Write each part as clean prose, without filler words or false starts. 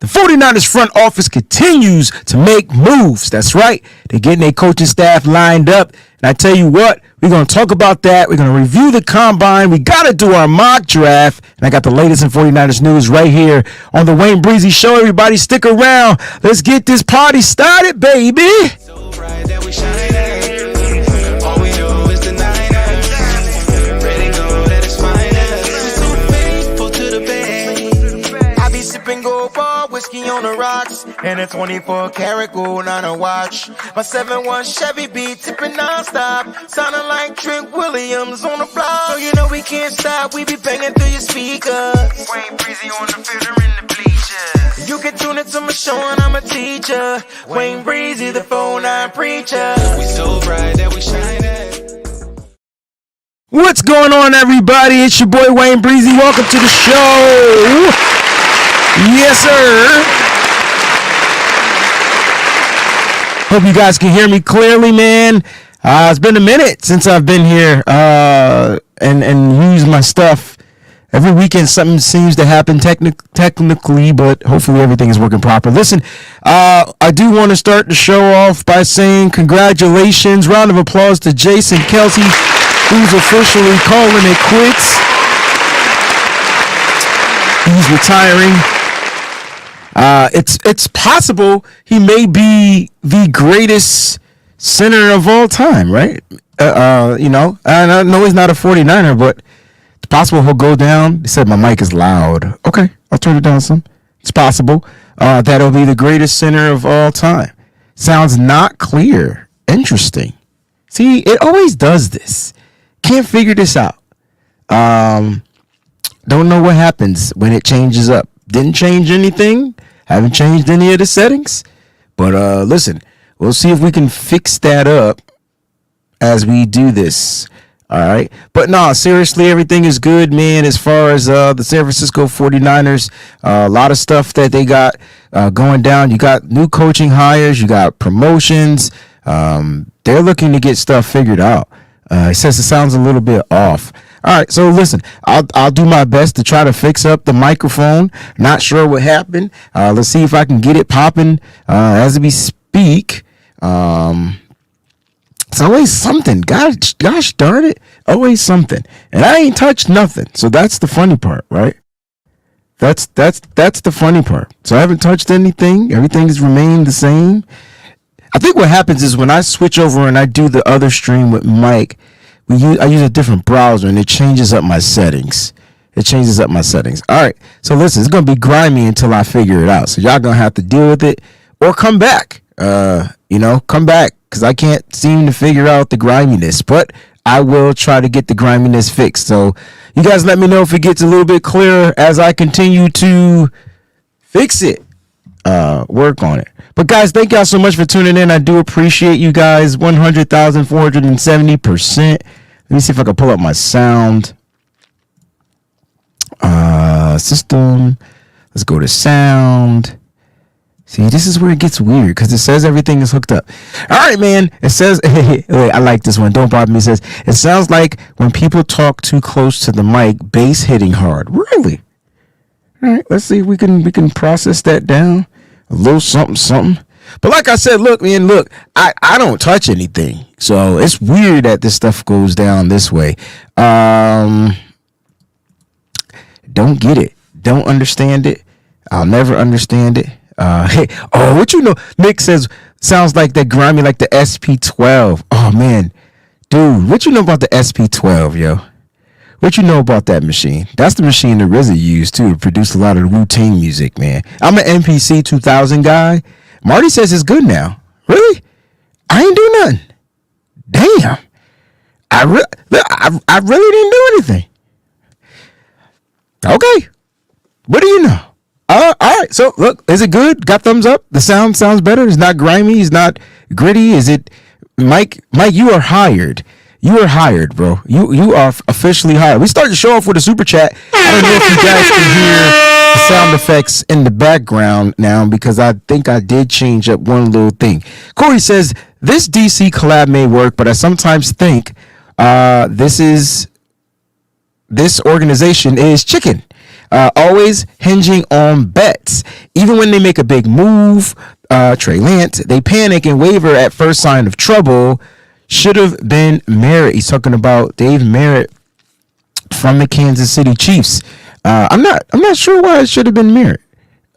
The 49ers front office continues to make moves. That's right. They're getting their coaching staff lined up. And I tell you what, we're going to talk about that. We're going to review the combine. We got to do our mock draft. And I got the latest in 49ers news right here on the WayneBreezie Show. Everybody stick around. Let's get this party started, baby. So bright that we shine at. All we know is the Niners. Ready, go, that is fine. So faithful to the bay. I be sipping gold bar, whiskey on the rocks, and a 24 karat gold on a watch. My 7-1 Chevy be tipping non-stop, sounding like Trent Williams on the block. So you know we can't stop, we be banging through your speakers. WayneBreezie on the field or in the bleachers. You can tune into my show and I'm a teacher. WayneBreezie, the 4-9 preacher. We so bright that we shine at. What's going on, everybody? It's your boy WayneBreezie. Welcome to the show. Yes, sir. Hope you guys can hear me clearly, man. It's been a minute since I've been here and used my stuff. Every weekend something seems to happen technically, but hopefully everything is working proper. Listen, I do want to start the show off by saying congratulations. Round of applause to Jason Kelsey, who's officially calling it quits. He's retiring. It's possible he may be the greatest center of all time, right? And I know he's not a 49er, but it's possible he'll go down. They said my mic is loud. Okay, I'll turn it down some. It's possible that'll be the greatest center of all time. Sounds not clear. Interesting. See, it always does this. Can't figure this out. Don't know what happens when it changes up. Didn't change anything. Haven't changed any of the settings. But listen, we'll see if we can fix that up as we do this. All right. But no, seriously, everything is good, man, as far as the San Francisco 49ers. A lot of stuff that they got going down. You got new coaching hires. You got promotions. They're looking to get stuff figured out. It says it sounds a little bit off. All right, so listen, I'll do my best to try to fix up the microphone. Not sure what happened. Let's see if I can get it popping as we speak. It's always something. Gosh darn it, always something. And I ain't touched nothing, so that's the funny part, right? That's the funny part. So I haven't touched anything. Everything has remained the same. I think what happens is when I switch over and I do the other stream with Mike, I use a different browser and it changes up my settings. All right. So listen, it's going to be grimy until I figure it out. So y'all going to have to deal with it or come back. Come back because I can't seem to figure out the griminess. But I will try to get the griminess fixed. So you guys let me know if it gets a little bit clearer as I continue to fix it. Work on it. But guys, thank y'all so much for tuning in. I do appreciate you guys. 100,470%. Let me see if I can pull up my sound system. Let's go to sound. See, this is where it gets weird because it says everything is hooked up. All right, man. It says, I like this one. Don't bother me. It says, it sounds like when people talk too close to the mic, bass hitting hard. Really? All right, let's see if we can process that down. A little something. But like I said, look, I don't touch anything. So it's weird that this stuff goes down this way. Don't get it. Don't understand it. I'll never understand it. What you know? Nick says, sounds like that grimy like the SP12. Oh, man. Dude, what you know about the SP12, yo? What you know about that machine? That's the machine that RZA used, too, to produce a lot of the Wu-Tang music, man. I'm an MPC 2000 guy. Marty says it's good now. Really? I ain't do nothing. Damn. I really didn't do anything. Okay. What do you know? All right. So, look, is it good? Got thumbs up? The sound sounds better? It's not grimy? It's not gritty? Is it... Mike, you are hired. You are hired, bro. You are officially hired. We start the show off with a super chat. I don't know if you guys can hear the sound effects in the background now because I think I did change up one little thing. Corey says, this DC collab may work, but I sometimes think this organization is chicken. always hinging on bets. Even when they make a big move, Trey Lance, they panic and waver at first sign of trouble. Should have been Merritt. He's talking about Dave Merritt from the Kansas City Chiefs. I'm not sure why it should have been Merritt.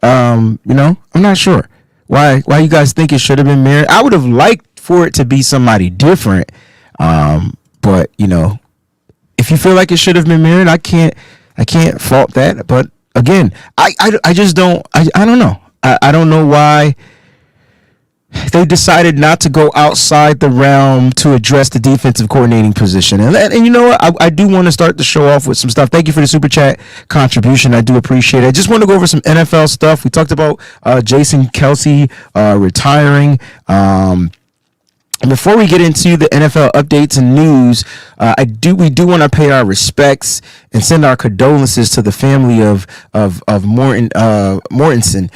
I'm not sure why you guys think it should have been Merritt. I would have liked for it to be somebody different. But if you feel like it should have been Merritt, I can't fault that. But again, I just don't. I don't know. I don't know why they decided not to go outside the realm to address the defensive coordinating position. And you know what? I do want to start the show off with some stuff. Thank you for the super chat contribution. I do appreciate it. I just want to go over some NFL stuff. We talked about Jason Kelce retiring. And before we get into the NFL updates and news, we do want to pay our respects and send our condolences to the family of Mortensen,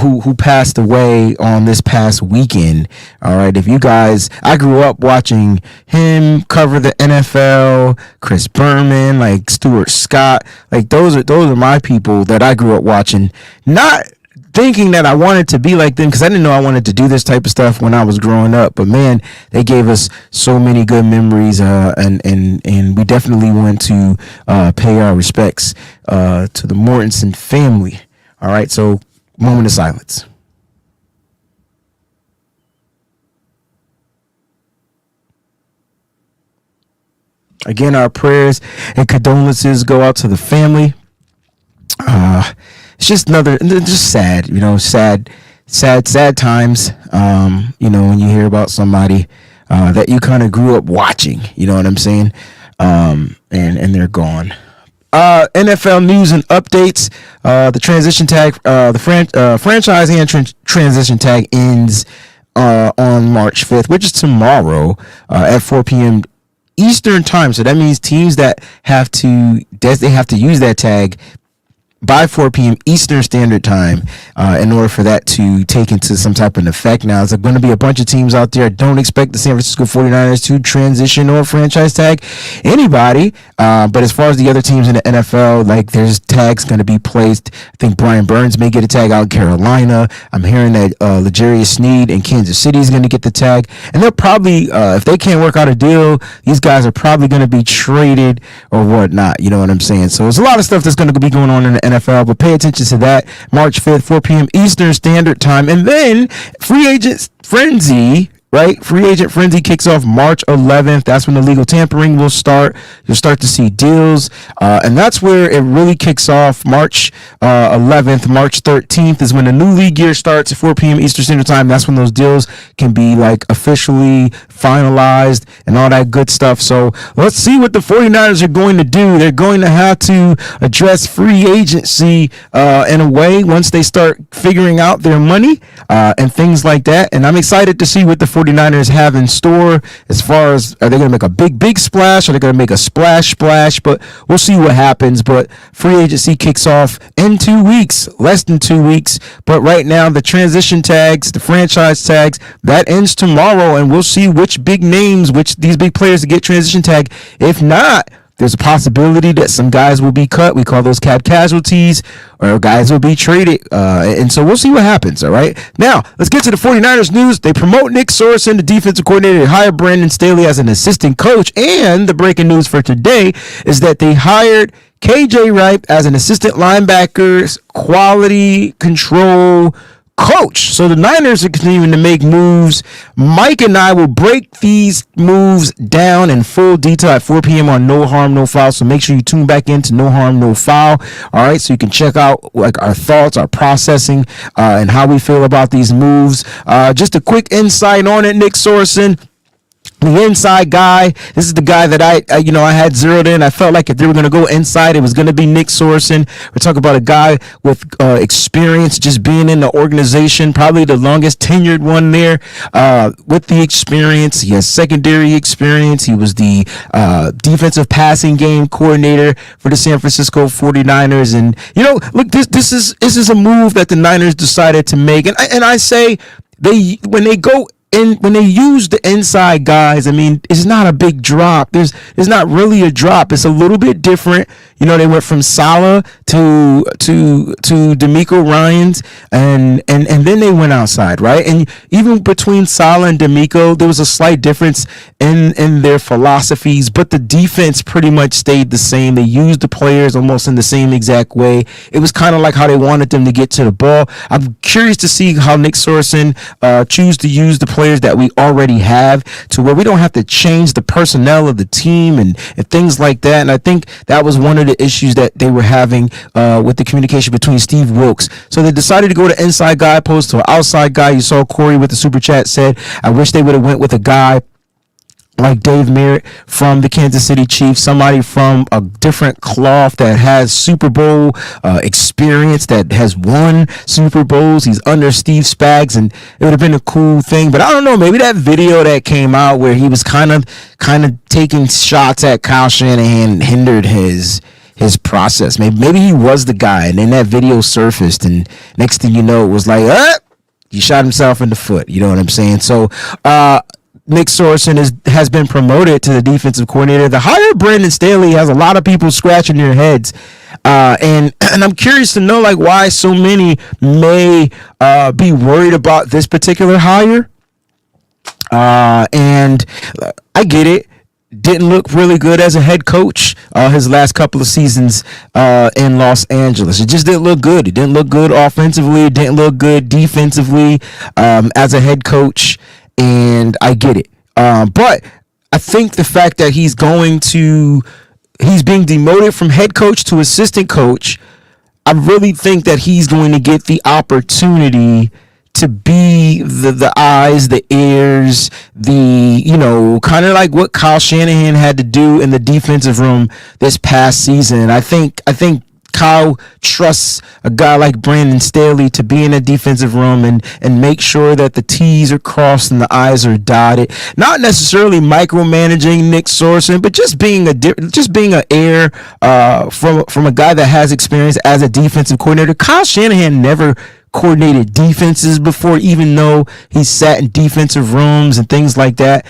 who passed away on this past weekend. All right, if you guys, I grew up watching him cover the NFL, Chris Berman, like Stuart Scott, like those are my people that I grew up watching. Not thinking that I wanted to be like them, because I didn't know I wanted to do this type of stuff when I was growing up. But man, they gave us so many good memories, and we definitely want to pay our respects to the Mortensen family. All right, so moment of silence. Again, our prayers and condolences go out to the family. It's just sad, sad times, when you hear about somebody that you kind of grew up watching, you know what I'm saying? And they're gone. NFL news and updates. The transition tag, franchise and transition tag ends on March 5th, which is tomorrow at 4 p.m. Eastern time. So that means teams that have to use that tag by 4 p.m. Eastern Standard Time in order for that to take into some type of effect. Now, there's going to be a bunch of teams out there. Don't expect the San Francisco 49ers to transition or franchise tag anybody. But as far as the other teams in the NFL, like there's tags going to be placed. I think Brian Burns may get a tag out in Carolina. I'm hearing that L'Jarius Sneed in Kansas City is going to get the tag. And they'll probably, if they can't work out a deal, these guys are probably going to be traded or whatnot. You know what I'm saying? So there's a lot of stuff that's going to be going on in the NFL, but pay attention to that. March 5th, 4 p.m. Eastern Standard Time. And then free agent frenzy, right? Free agent frenzy kicks off March 11th. That's when the legal tampering will start. You'll start to see deals. And that's where it really kicks off. March 11th, March 13th is when the new league year starts at 4 p.m. Eastern Standard Time. That's when those deals can be like officially finalized and all that good stuff. So let's see what the 49ers are going to do. They're going to have to address free agency in a way once they start figuring out their money and things like that. And I'm excited to see what the 49ers have in store as far as, are they going to make a big splash? Are they going to make a splash? But we'll see what happens. But free agency kicks off in 2 weeks, less than 2 weeks. But right now, the transition tags, the franchise tags, that ends tomorrow, and we'll see which big names, which these big players get transition tag. If not, there's a possibility that some guys will be cut. We call those cap casualties, or guys will be traded. And so we'll see what happens. All right. Now, let's get to the 49ers news. They promote Nick Sorensen, the defensive coordinator. They hire Brandon Staley as an assistant coach. And the breaking news for today is that they hired KJ Wright as an assistant linebackers quality control coach. So the Niners are continuing to make moves. Mike and I will break these moves down in full detail at 4 p.m. on No Harm, No Foul. So make sure you tune back into No Harm, No Foul. All right, so you can check out like our thoughts, our processing, and how we feel about these moves. Just a quick insight on it. Nick Sorensen, the inside guy. This is the guy that I had zeroed in. I felt like if they were going to go inside, it was going to be Nick Sorensen. We're talking about a guy with experience, just being in the organization, probably the longest tenured one there with the experience. He has secondary experience. He was the defensive passing game coordinator for the San Francisco 49ers. And, look, this is a move that the Niners decided to make. And I say when they go when they use the inside guys, I mean, it's not a big drop. There's not really a drop. It's a little bit different. You know, they went from Salah to D'Amico Ryans, and then they went outside, right? And even between Salah and D'Amico, there was a slight difference in their philosophies, but the defense pretty much stayed the same. They used the players almost in the same exact way. It was kind of like how they wanted them to get to the ball. I'm curious to see how Nick Sorensen choose to use the players that we already have to where we don't have to change the personnel of the team and things like that. And I think that was one of the issues that they were having with the communication between Steve Wilkes. So they decided to go to inside guy opposed to an outside guy. You saw Corey with the super chat said, I wish they would have went with a guy like Dave Merritt from the Kansas City Chiefs, somebody from a different cloth that has Super Bowl experience, that has won Super Bowls. He's under Steve Spags, and it would have been a cool thing. But I don't know, maybe that video that came out where he was kind of taking shots at Kyle Shanahan hindered his process. Maybe he was the guy, and then that video surfaced, and next thing you know, it was like, he shot himself in the foot. You know what I'm saying? So, Nick Sorensen has been promoted to the defensive coordinator. The hire Brandon Staley has a lot of people scratching their heads, and I'm curious to know like why so many may be worried about this particular hire. And I get it. Didn't look really good as a head coach his last couple of seasons in Los Angeles. It just didn't look good. It didn't look good offensively. It didn't look good defensively as a head coach. And I get it. But I think the fact that he's being demoted from head coach to assistant coach, I really think that he's going to get the opportunity to be the eyes, the ears, kind of like what Kyle Shanahan had to do in the defensive room this past season. I think Kyle trusts a guy like Brandon Staley to be in a defensive room and make sure that the T's are crossed and the I's are dotted. Not necessarily micromanaging Nick Sorensen, but just being an heir from a guy that has experience as a defensive coordinator. Kyle Shanahan never coordinated defenses before, even though he sat in defensive rooms and things like that.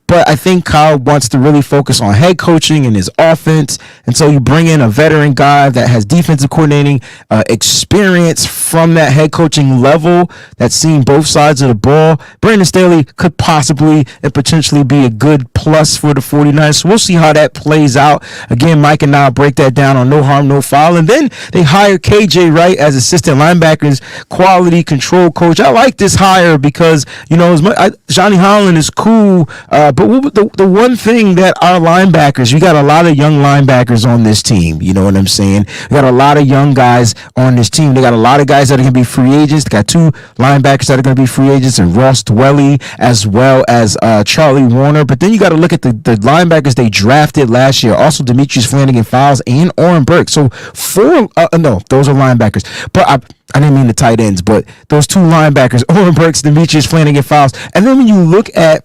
But I think Kyle wants to really focus on head coaching and his offense. And so you bring in a veteran guy that has defensive coordinating experience from that head coaching level that's seen both sides of the ball. Brandon Staley could possibly and potentially be a good plus for the 49ers. So we'll see how that plays out. Again, Mike and I'll break that down on No Harm, No Foul. And then they hire KJ Wright as assistant linebackers quality control coach. I like this hire because, Johnny Holland is cool, but the one thing that our linebackers, we got a lot of young linebackers on this team. You know what I'm saying? We got a lot of young guys on this team. They got a lot of guys that are going to be free agents. They got two linebackers that are going to be free agents, and Ross Dwelly as well as Charlie Warner. But then you got to look at the linebackers they drafted last year. Also, Demetrius Flanagan-Fowles and Oren Burke. So those are linebackers. But I didn't mean the tight ends, but those two linebackers, Oren Burks, Demetrius Flanagan-Fowles. And then when you look at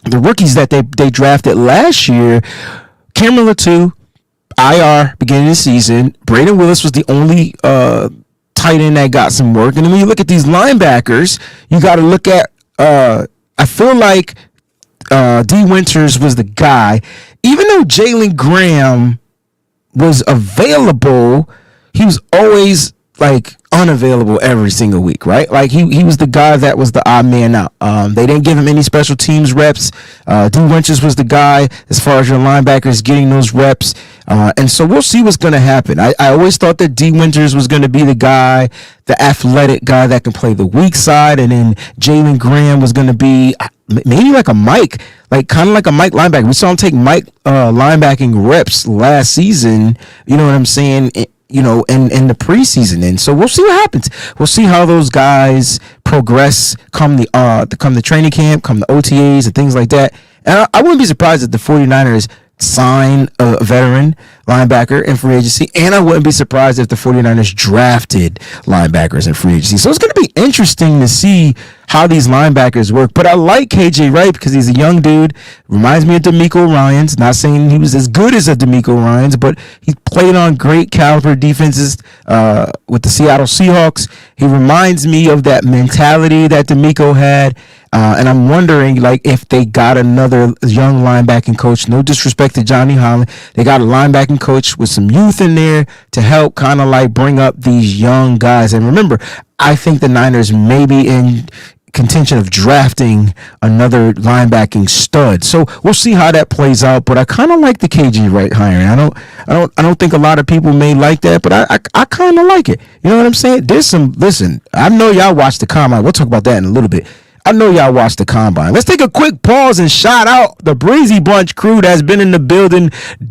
the rookies that they drafted last year, Cameron Latou, IR, beginning of the season. Braden Willis was the only tight end that got some work. And then when you look at these linebackers, you got to look at, I feel like D. Winters was the guy. Even though Jalen Graham was available, he was always like unavailable every single week, right? Like he was the guy that was the odd man out. They didn't give him any special teams reps. D. Winters was the guy as far as your linebackers getting those reps. And so we'll see what's going to happen. I always thought that D. Winters was going to be the guy, the athletic guy that can play the weak side. And then Jalen Graham was going to be maybe like a Mike, like kind of like a Mike linebacker. We saw him take Mike linebacking reps last season. You know what I'm saying? In the preseason. And so we'll see what happens. We'll see how those guys progress come the training camp, come the OTAs and things like that. And I wouldn't be surprised if the 49ers sign a veteran linebacker in free agency, and I wouldn't be surprised if the 49ers drafted linebackers in free agency. So it's going to be interesting to see how these linebackers work. But I like KJ Wright because he's a young dude. Reminds me of D'Amico Ryans. Not saying he was as good as a D'Amico Ryans, but he played on great caliber defenses with the Seattle Seahawks. He reminds me of that mentality that D'Amico had. And I'm wondering, like, if they got another young linebacking coach. No disrespect to Johnny Holland. They got a linebacking coach with some youth in there to help kind of like bring up these young guys. And remember, I think the Niners may be in contention of drafting another linebacking stud. So we'll see how that plays out. But I kind of like the KG right hiring. I don't think a lot of people may like that, but I kind of like it. You know what I'm saying? Listen, I know y'all watch the combine. We'll talk about that in a little bit. I know y'all watch the combine. Let's take a quick pause and shout out the Breezy Bunch crew that's been in the building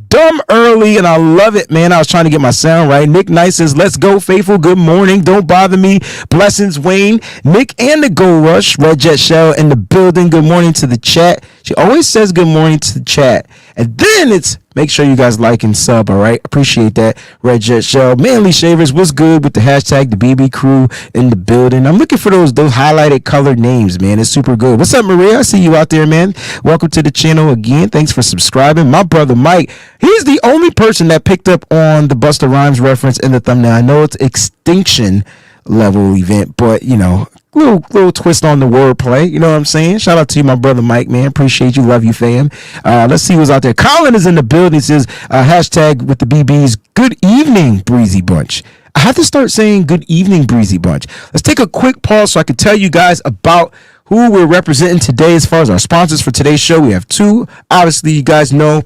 dumb early, and I love it, man. I was trying to get my sound right. Nick Nice says, let's go, faithful. Good morning. Don't bother me. Blessings, Wayne. Nick and the Go Rush. Red Jet Shell in the building. Good morning to the chat. She always says good morning to the chat. And then it's make sure you guys like and sub, all right? Appreciate that. Red Jet Shell. Manly Shavers, what's good with the hashtag the BB crew in the building? I'm looking for those highlighted colored names, man. It's super good. What's up, Maria? I see you out there, man. Welcome to the channel again. Thanks for subscribing. My brother Mike, he's the only person that picked up on the Busta Rhymes reference in the thumbnail. I know it's extinction level event, but you know, little twist on the wordplay. You know what I'm saying? Shout out to you, my brother Mike, man. Appreciate you. Love you, fam. Let's see who's out there. Colin is in the building. He says, hashtag with the BBs. Good evening, Breezy Bunch. I have to start saying good evening, Breezy Bunch. Let's take a quick pause so I can tell you guys about who we're representing today as far as our sponsors for today's show. We have two. Obviously, you guys know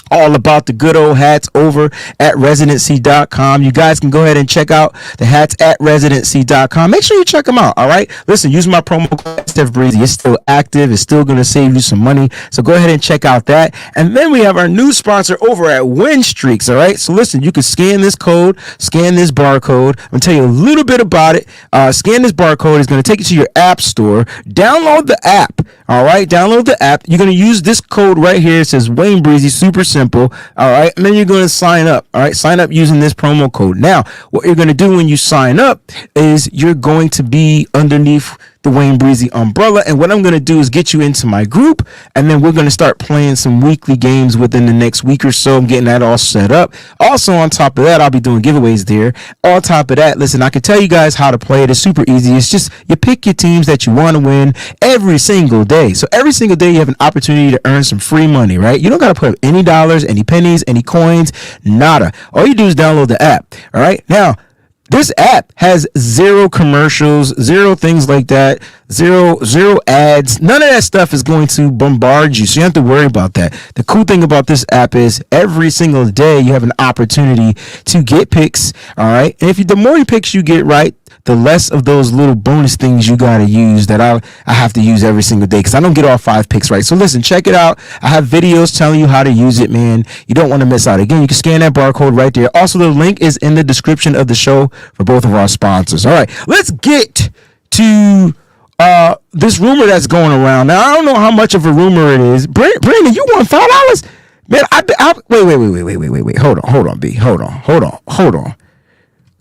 all about the good old hats over at residency.com. You guys can go ahead and check out the hats at residency.com. Make sure you check them out, all right? Listen, use my promo code Steph Breezy. It's still active. It's still going to save you some money. So go ahead and check out that. And then we have our new sponsor over at Win Streaks, all right? So listen, you can scan this code, scan this barcode. I'm going to tell you a little bit about it. Scan this barcode. It's going to take you to your app store. Download the app, all right? Download the app. You're going to use this code right here. It says WayneBreezie, super simple. All right, and then you're going to sign up. All right, sign up using this promo code. Now, what you're going to do when you sign up is you're going to be underneath the WayneBreezie umbrella, and what I'm going to do is get you into my group, and then we're going to start playing some weekly games within the next week or so. I'm getting that all set up. Also, on top of that, I'll be doing giveaways there. On top of that, listen, I can tell you guys how to play it. It's super easy. It's just you pick your teams that you want to win every single day. So every single day you have an opportunity to earn some free money, right? You don't got to put up any dollars, any pennies, any coins, nada. All you do is download the app. All right, now this app has zero commercials, zero things like that, zero ads. None of that stuff is going to bombard you, so you don't have to worry about that. The cool thing about this app is every single day you have an opportunity to get picks, all right? And if the more picks you get right, the less of those little bonus things you got to use that I have to use every single day because I don't get all 5 picks right. So listen, check it out. I have videos telling you how to use it, man. You don't want to miss out. Again, you can scan that barcode right there. Also, the link is in the description of the show for both of our sponsors. All right, let's get to this rumor that's going around. Now, I don't know how much of a rumor it is. Brandon, you won $5? Man, wait. Hold on, B. Hold on.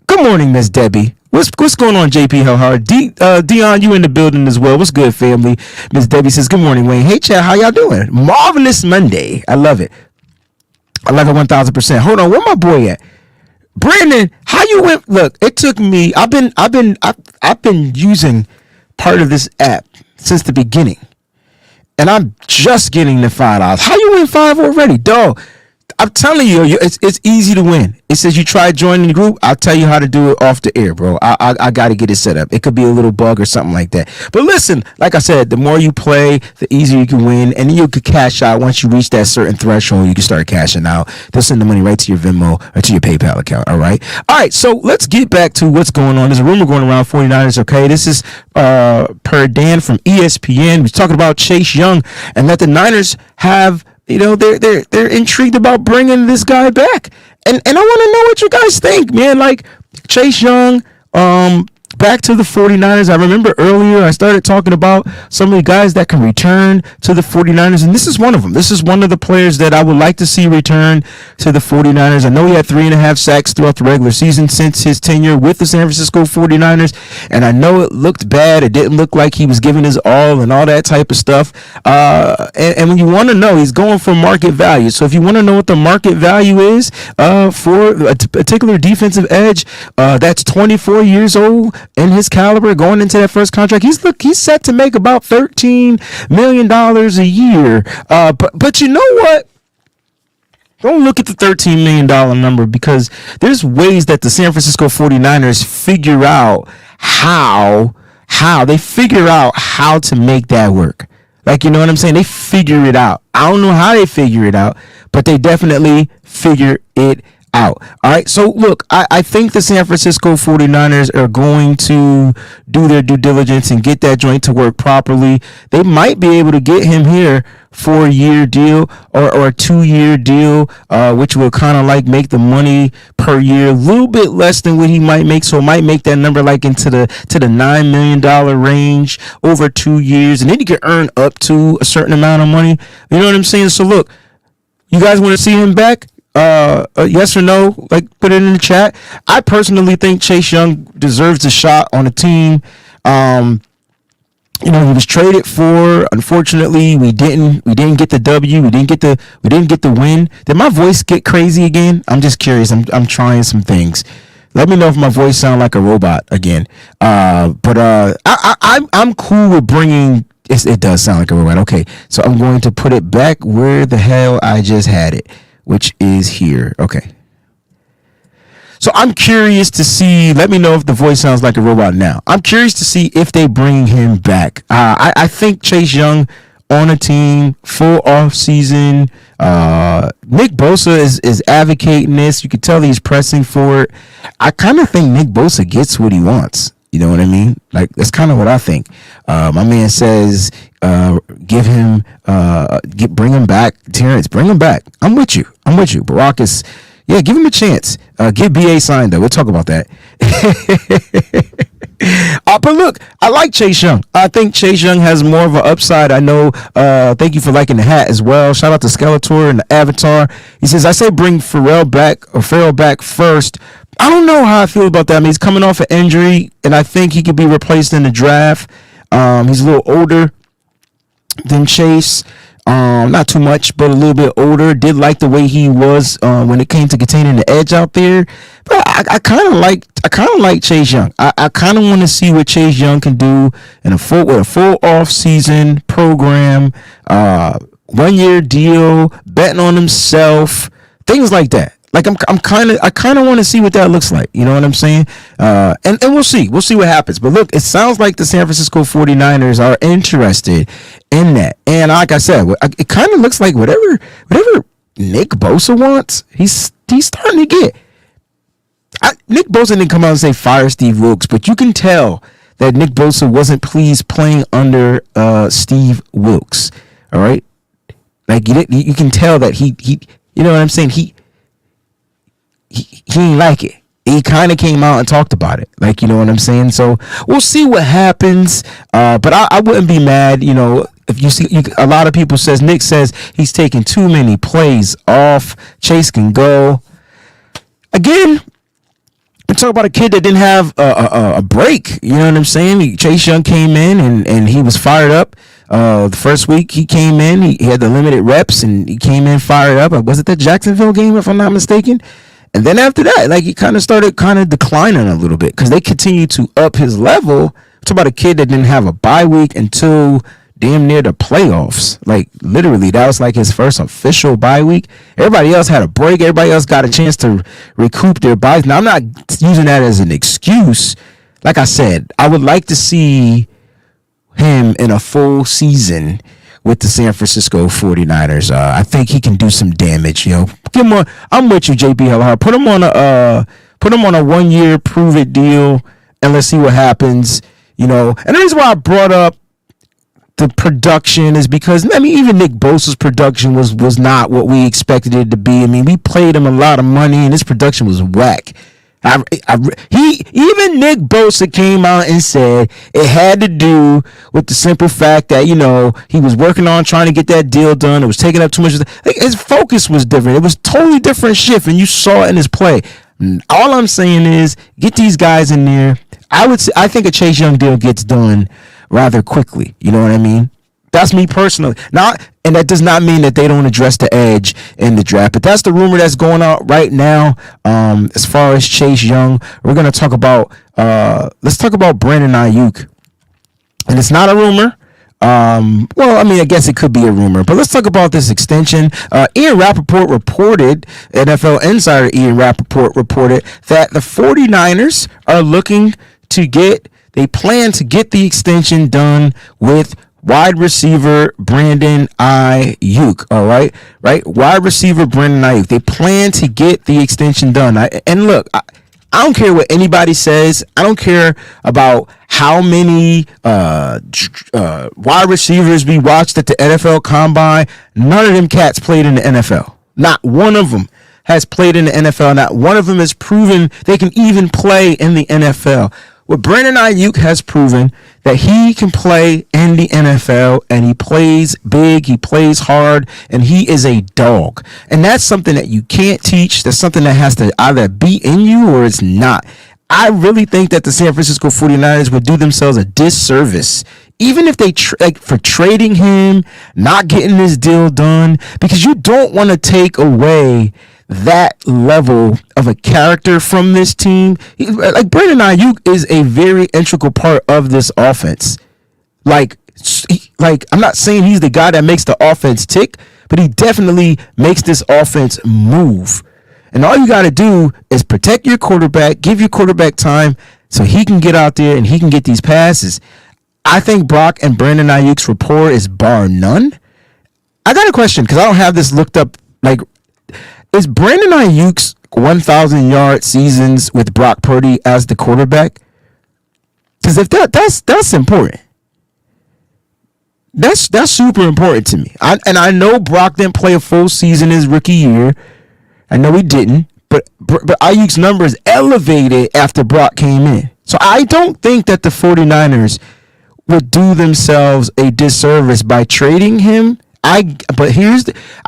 Good morning, Miss Debbie. What's going on, JP? How hard? Dion, you in the building as well. What's good, family? Miss Debbie says, good morning, Wayne. Hey, chat, how y'all doing? Marvelous Monday. I love it. I love it 1,000%. Hold on, where my boy at? Brandon, how you went? Look, it took me. I've been using part of this app since the beginning, and I'm just getting the $5. How you win 5 already, dog? I'm telling you, it's easy to win. It says you try joining the group. I'll tell you how to do it off the air, bro. I got to get it set up. It could be a little bug or something like that. But listen, like I said, the more you play, the easier you can win. And then you could cash out. Once you reach that certain threshold, you can start cashing out. They'll send the money right to your Venmo or to your PayPal account, all right? All right, so let's get back to what's going on. There's a rumor going around 49ers, okay? This is per Dan from ESPN. We're talking about Chase Young and that the Niners have, you know, they're intrigued about bringing this guy back. And I want to know what you guys think, man. Like, Chase Young, back to the 49ers. I remember earlier I started talking about some of the guys that can return to the 49ers, and this is one of them. This is one of the players that I would like to see return to the 49ers. I know he had 3.5 sacks throughout the regular season since his tenure with the San Francisco 49ers, and I know it looked bad. It didn't look like he was giving his all and all that type of stuff. And when you want to know, he's going for market value. So if you want to know what the market value is for a particular defensive edge that's 24 years old, in his caliber going into that first contract, he's set to make about $13 million a year. But you know what? Don't look at the $13 million number, because there's ways that the San Francisco 49ers figure out how to make that work. Like, you know what I'm saying? They figure it out. I don't know how they figure it out, but they definitely figure it out. All right. So look, I think the San Francisco 49ers are going to do their due diligence and get that joint to work properly. They might be able to get him here for a year deal or a 2-year deal, which will kind of like make the money per year a little bit less than what he might make. So it might make that number like into the $9 million range over 2 years. And then you can earn up to a certain amount of money. You know what I'm saying? So look, you guys want to see him back? Yes or no? Like, put it in the chat. I personally think Chase Young deserves a shot on a team. He was traded for. Unfortunately, we didn't get the W. We didn't get the win. Did my voice get crazy again? I'm just curious. I'm trying some things. Let me know if my voice sounds like a robot again. But I'm cool with bringing. It does sound like a robot. Okay, so I'm going to put it back where the hell I just had it, which is here. Okay. So I'm curious to see. Let me know if the voice sounds like a robot now. I'm curious to see if they bring him back. I think Chase Young on a team, full off season. Nick Bosa is advocating this. You can tell he's pressing for it. I kind of think Nick Bosa gets what he wants. You know what I mean? Like, that's kind of what I think. My man says, bring him back. Terrence, bring him back. I'm with you. Barack is, yeah, give him a chance. Get BA signed, though. We'll talk about that. But look, I like Chase Young. I think Chase Young has more of an upside. I know. Thank you for liking the hat as well. Shout out to Skeletor and the Avatar. He says, I say bring Farrell back first. I don't know how I feel about that. I mean, he's coming off an injury, and I think he could be replaced in the draft. He's a little older than Chase. Not too much, but a little bit older. Did like the way he was when it came to containing the edge out there. But I kind of like Chase Young. I kind of want to see what Chase Young can do with a full off season program, 1-year deal, betting on himself, things like that. Like I kind of want to see what that looks like. You know what I'm saying? And we'll see what happens. But look, it sounds like the San Francisco 49ers are interested in that. And like I said, it kind of looks like whatever Nick Bosa wants, he's starting to get. Nick Bosa didn't come out and say fire Steve Wilkes, but you can tell that Nick Bosa wasn't pleased playing under Steve Wilkes. All right, like you can tell that he you know what I'm saying, he didn't like it. He kind of came out and talked about it. Like, you know what I'm saying? So we'll see what happens. But I wouldn't be mad. You know, if you see, a lot of people Nick says he's taking too many plays off. Chase can go. Again, we're talking about a kid that didn't have a break. You know what I'm saying? Chase Young came in and he was fired up. The first week he came in, he had the limited reps and he came in fired up. Was it the Jacksonville game, if I'm not mistaken? And then after that, like, he kind of started declining a little bit because they continued to up his level. Talk about a kid that didn't have a bye week until damn near the playoffs. Like, literally, that was like his first official bye week. Everybody else had a break. Everybody else got a chance to recoup their buys. Now, I'm not using that as an excuse. Like I said, I would like to see him in a full season with the San Francisco 49ers. I think he can do some damage. You know, give him I'm with you, JP Hellhard. Put him on a 1-year prove it deal, and let's see what happens. You know, and the reason why I brought up the production is because, I mean, even Nick Bosa's production was not what we expected it to be. I mean, we paid him a lot of money, and his production was whack. Even Nick Bosa came out and said it had to do with the simple fact that, you know, he was working on trying to get that deal done. It was taking up too much. His focus was different. It was totally different shift, and you saw it in his play. All I'm saying is get these guys in there. I think a Chase Young deal gets done rather quickly. You know what I mean? That's me personally. And that does not mean that they don't address the edge in the draft. But that's the rumor that's going out right now. As far as Chase Young, we're going to talk about let's talk about Brandon Aiyuk. And it's not a rumor. Well, I mean, I guess it could be a rumor, but let's talk about this extension. Ian Rappaport reported, NFL insider Ian Rappaport reported that the 49ers are looking to they plan to get the extension done with wide receiver Brandon Aiyuk. All right. Wide receiver Brandon Aiyuk. They plan to get the extension done. And look, I don't care what anybody says. I don't care about how many wide receivers we watched at the NFL Combine. None of them cats played in the NFL. Not one of them has played in the NFL. Not one of them has proven they can even play in the NFL. Well, Brandon Aiyuk has proven that he can play in the NFL, and he plays big, he plays hard, and he is a dog. And that's something that you can't teach. That's something that has to either be in you or it's not. I really think that the San Francisco 49ers would do themselves a disservice, even if they for trading him, not getting this deal done, because you don't want to take away that level of a character from this team. Like, Brandon Aiyuk is a very integral part of this offense. Like I'm not saying he's the guy that makes the offense tick, but he definitely makes this offense move. And all you got to do is protect your quarterback, give your quarterback time so he can get out there and he can get these passes. I think Brock and Brandon Aiyuk's rapport is bar none. I got a question, because I don't have this looked up. Like, is Brandon Aiyuk's 1,000-yard seasons with Brock Purdy as the quarterback? Because if that's important. That's super important to me. I know Brock didn't play a full season his rookie year. I know he didn't, but Aiyuk's numbers elevated after Brock came in. So I don't think that the 49ers would do themselves a disservice by trading him. I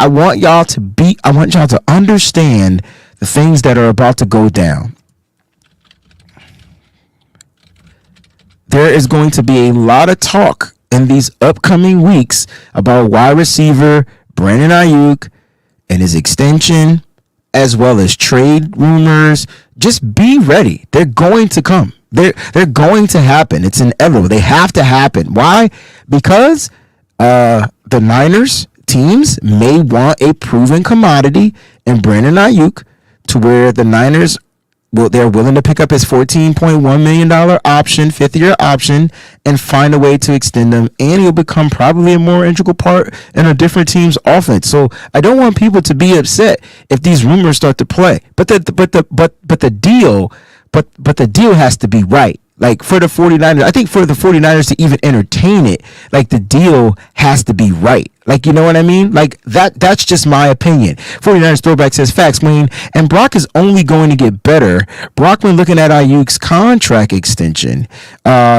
want y'all to understand the things that are about to go down. There is going to be a lot of talk in these upcoming weeks about wide receiver Brandon Aiyuk and his extension, as well as trade rumors. Just be ready. They're going to come. They're going to happen. It's inevitable. They have to happen. Why? Because the Niners teams may want a proven commodity in Brandon Aiyuk, to where the Niners, they're willing to pick up his $14.1 million option, fifth-year option, and find a way to extend him, and he'll become probably a more integral part in a different team's offense. So I don't want people to be upset if these rumors start to play. But the deal has to be right. Like, for the 49ers, I think for the 49ers to even entertain it, like, the deal has to be right. Like, you know what I mean? Like, that's just my opinion. 49ers throwback says, facts, Wayne. And Brock is only going to get better. Brock, when looking at Aiyuk's contract extension,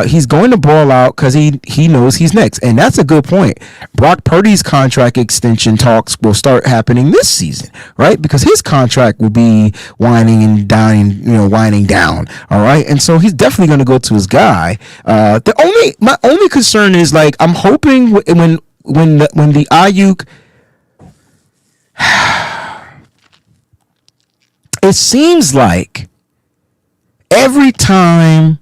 he's going to ball out because he knows he's next. And that's a good point. Brock Purdy's contract extension talks will start happening this season, right? Because his contract will be winding down. All right. And so he's definitely going to go to his guy. My only concern is, like, I'm hoping when the Aiyuk, it seems like every time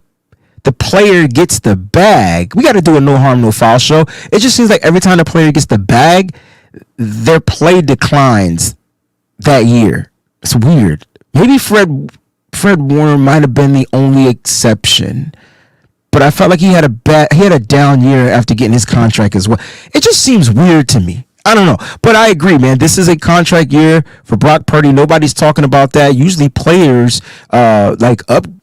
the player gets the bag, we got to do a no harm, no foul show. It just seems like every time the player gets the bag, their play declines that year. It's weird. Maybe Fred Warner might have been the only exception, but I felt like he had a down year after getting his contract as well. It just seems weird to me. I don't know, but I agree, man. This is a contract year for Brock Purdy. Nobody's talking about that. Usually players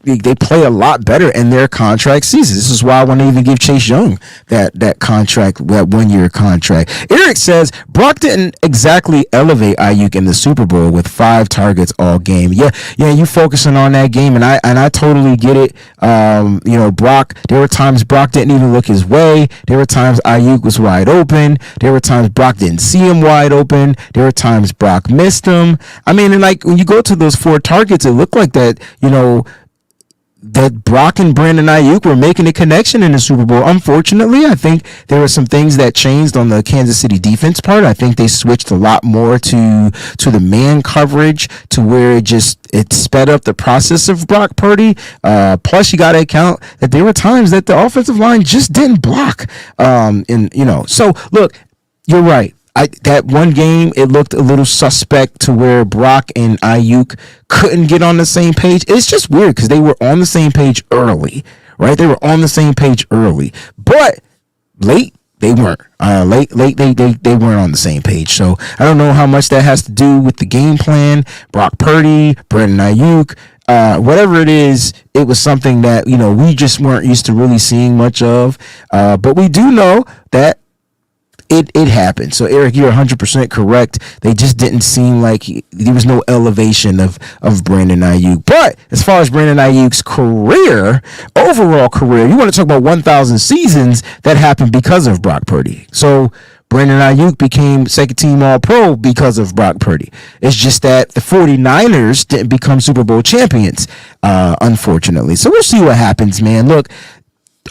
they play a lot better in their contract season. This is why I want to even give Chase Young that contract, that 1 year contract. Eric says Brock didn't exactly elevate Aiyuk in the Super Bowl with 5 targets all game. Yeah, you focusing on that game, and I totally get it. Brock, there were times Brock didn't even look his way. There were times Aiyuk was wide open. There were times Brock didn't see him wide open. There were times Brock missed him. I mean, and like when you go to those 4 targets, it looked like that, that Brock and Brandon Aiyuk were making a connection in the Super Bowl. Unfortunately, I think there were some things that changed on the Kansas City defense part. I think they switched a lot more to the man coverage, to where it sped up the process of Brock Purdy. Plus, you got to account that there were times that the offensive line just didn't block. So look, you're right. That one game, it looked a little suspect to where Brock and Aiyuk couldn't get on the same page. It's just weird because they were on the same page early, right? They were on the same page early, but late they weren't. Late they weren't on the same page. So I don't know how much that has to do with the game plan. Brock Purdy, Brandon Aiyuk, whatever it is, it was something that we just weren't used to really seeing much of. But we do know that it happened. So Eric, you're 100% correct. They just didn't seem like there was no elevation of Brandon Aiyuk. But as far as Brandon Aiyuk's overall career, you want to talk about 1,000 seasons, that happened because of Brock Purdy. So Brandon Aiyuk became second team All-Pro because of Brock Purdy. It's just that the 49ers didn't become Super Bowl champions, unfortunately. So we'll see what happens, man. Look,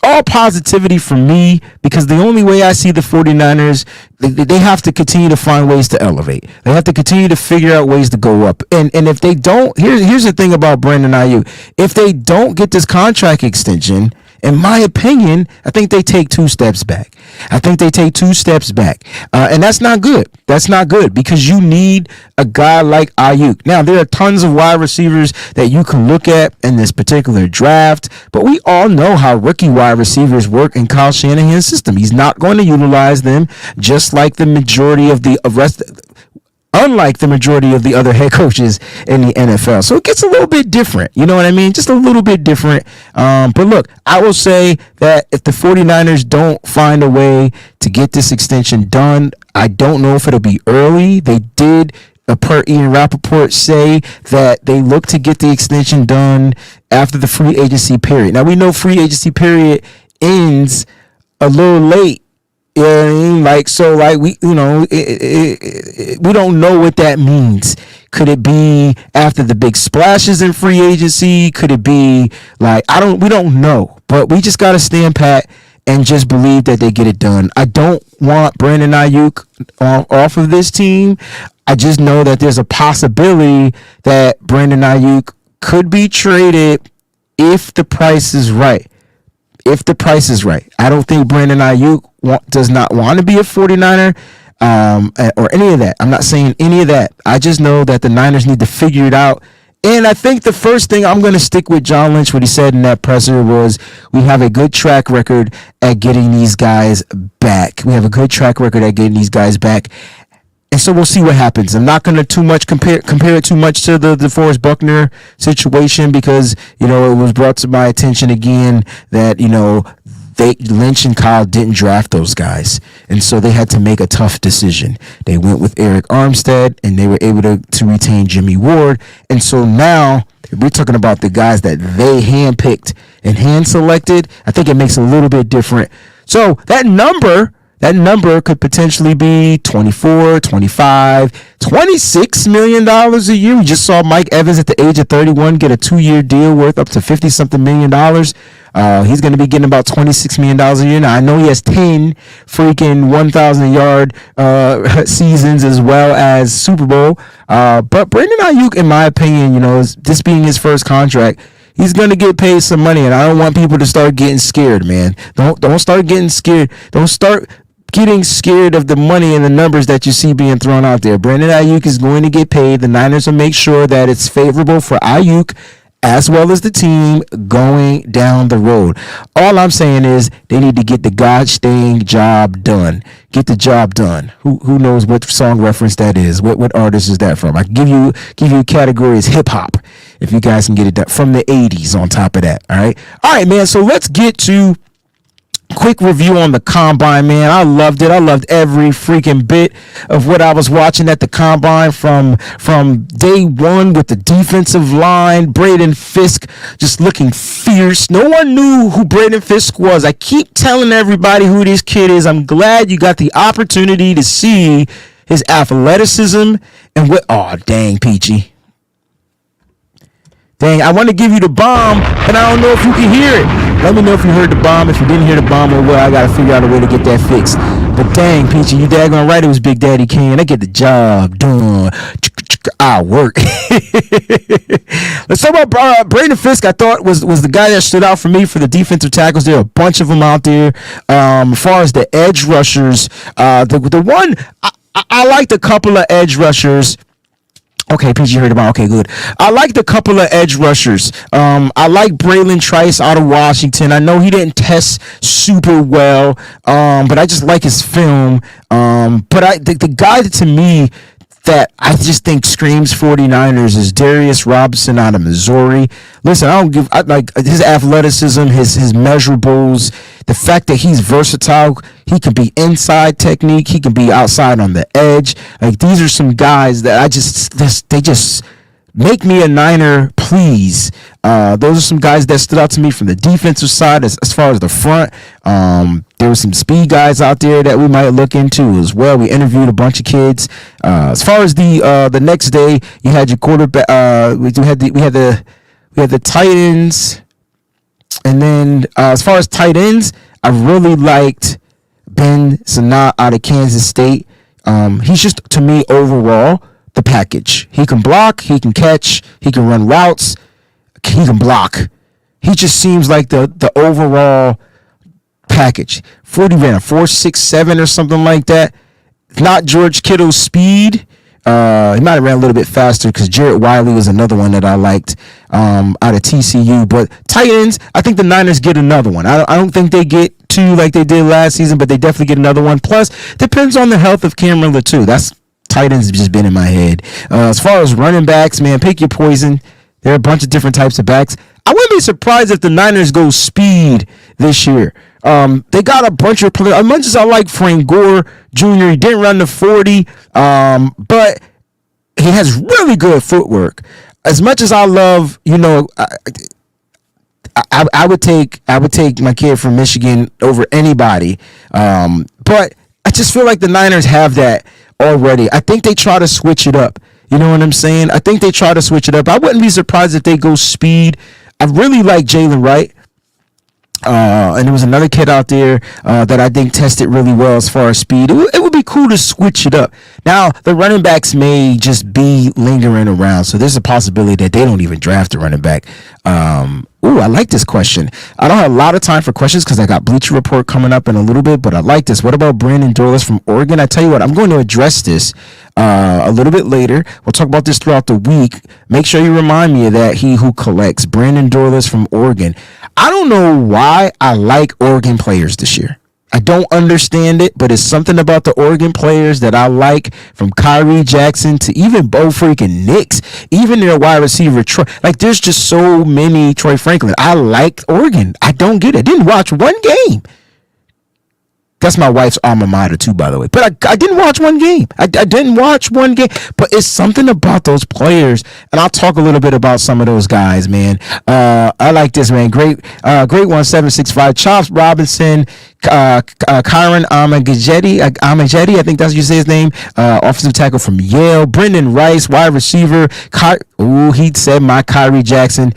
all positivity for me, because the only way I see the 49ers, they have to continue to find ways to elevate. They have to continue to figure out ways to go up. And if they don't, here's the thing about Brandon Aiyuk. If they don't get this contract extension, in my opinion, I think they take two steps back. And that's not good. That's not good, because you need a guy like Aiyuk. Now, there are tons of wide receivers that you can look at in this particular draft, but we all know how rookie wide receivers work in Kyle Shanahan's system. He's not going to utilize them just like the majority of the rest. Unlike the majority of the other head coaches in the NFL. So it gets a little bit different. You know what I mean? Just a little bit different. But look, I will say that if the 49ers don't find a way to get this extension done, I don't know if it'll be early. They did, per Ian Rappaport, say that they look to get the extension done after the free agency period. Now, we know free agency period ends a little late. You know what I mean? We don't know what that means. Could it be after the big splashes in free agency? Could it be we don't know, but we just got to stand pat and just believe that they get it done. I don't want Brandon Aiyuk off of this team. I just know that there's a possibility that Brandon Aiyuk could be traded if the price is right. I don't think Brandon Aiyuk does not want to be a 49er or any of that. I'm not saying any of that. I just know that the Niners need to figure it out. And I think the first thing, I'm going to stick with John Lynch, what he said in that presser was, we have a good track record at getting these guys back. And so we'll see what happens. I'm not going to compare it too much to the DeForest Buckner situation, because, it was brought to my attention again that, Lynch and Kyle didn't draft those guys. And so they had to make a tough decision. They went with Eric Armstead, and they were able to retain Jimmy Ward. And so now we're talking about the guys that they handpicked and hand selected. I think it makes it a little bit different. So that number could potentially be $24, $25, $26 million a year. We just saw Mike Evans at the age of 31 get a 2-year deal worth up to $50-something million. He's going to be getting about $26 million a year. Now, I know he has 10 freaking 1,000-yard seasons as well as Super Bowl. But Brandon Aiyuk, in my opinion, this being his first contract, he's going to get paid some money, and I don't want people to start getting scared, man. Don't start getting scared. Don't start getting scared of the money and the numbers that you see being thrown out there. Brandon Aiyuk is going to get paid. The Niners will make sure that it's favorable for Aiyuk as well as the team going down the road. All I'm saying is they need to get the gosh dang job done. Get the job done. Who knows what song reference that is? What artist is that from? I can give you a category as hip hop if you guys can get it done, from the 80s on top of that. All right, man. So let's get to quick review on the Combine, man. I loved it. I loved every freaking bit of what I was watching at the Combine from day one, with the defensive line. Braden Fisk just looking fierce. No one knew who Braden Fisk was. I keep telling everybody who this kid is. I'm glad you got the opportunity to see his athleticism and what. Oh, dang, Peachy. Dang, I want to give you the bomb, and I don't know if you can hear it. Let me know if you heard the bomb. If you didn't hear the bomb, or well, I got to figure out a way to get that fixed. But dang, Peachy, you daggone right, it was Big Daddy Kane. I get the job done. I work. Let's talk about Braden Fisk. I thought was the guy that stood out for me for the defensive tackles. There are a bunch of them out there. As far as the edge rushers, the one I liked a couple of edge rushers. Okay, PG heard about. Okay, good. I liked a couple of edge rushers. I like Braylon Trice out of Washington. I know he didn't test super well, but I just like his film. But the guy that, to me, that I just think screams 49ers is Darius Robinson out of Missouri. Listen, I like his athleticism, his measurables, the fact that he's versatile. He can be inside technique, he can be outside on the edge. Like, these are some guys that they just make me a Niner, please. Those are some guys that stood out to me from the defensive side. As far as the front, there were some speed guys out there that we might look into as well. We interviewed a bunch of kids. As far as the next day, you had your quarterback. We had the tight ends, and then as far as tight ends, I really liked Ben Sanat out of Kansas State. He's just, to me, overall, the package. He can block, he can catch, he can run routes, he can block. He just seems like the overall package. 40 ran a 4.67 or something like that. Not George Kittle's speed. He might have ran a little bit faster because Jarrett Wiley was another one that I liked out of TCU. But tight ends, I think the Niners get another one. I don't think they get two like they did last season, but they definitely get another one. Plus, depends on the health of Cameron Latou. That's tight ends have just been in my head. As far as running backs, man, pick your poison. There are a bunch of different types of backs. I wouldn't be surprised if the Niners go speed this year. They got a bunch of players. As much as I like Frank Gore Jr., he didn't run the 40, but he has really good footwork. As much as I love, I would take my kid from Michigan over anybody. But I just feel like the Niners have that already. I think they try to switch it up. You know what I'm saying? I think they try to switch it up. I wouldn't be surprised if they go speed. I really like Jalen Wright. And there was another kid out there that I think tested really well as far as speed. It would be cool to switch it up. Now, the running backs may just be lingering around, so there's a possibility that they don't even draft a running back. I like this question. I don't have a lot of time for questions because I got Bleacher Report coming up in a little bit, but I like this. What about Brandon Dorlus from Oregon? I tell you what, I'm going to address this a little bit later. We'll talk about this throughout the week. Make sure you remind me of that. He who collects. Brandon Dorlus from Oregon. I don't know why I like Oregon players this year. I don't understand it, but it's something about the Oregon players that I like, from Kyrie Jackson to even Bo freaking Nix, even their wide receiver Troy. Like, there's just so many. Troy Franklin. I liked Oregon. I don't get it. I didn't watch one game. That's my wife's alma mater too, by the way. But I didn't watch one game. I didn't watch one game. But it's something about those players, and I'll talk a little bit about some of those guys, man. I like this, man. Great 1765. Chops Robinson, Kyron Amajetti, I think that's how you say his name. Offensive tackle from Yale. Brendan Rice, wide receiver. He said my Kyrie Jackson.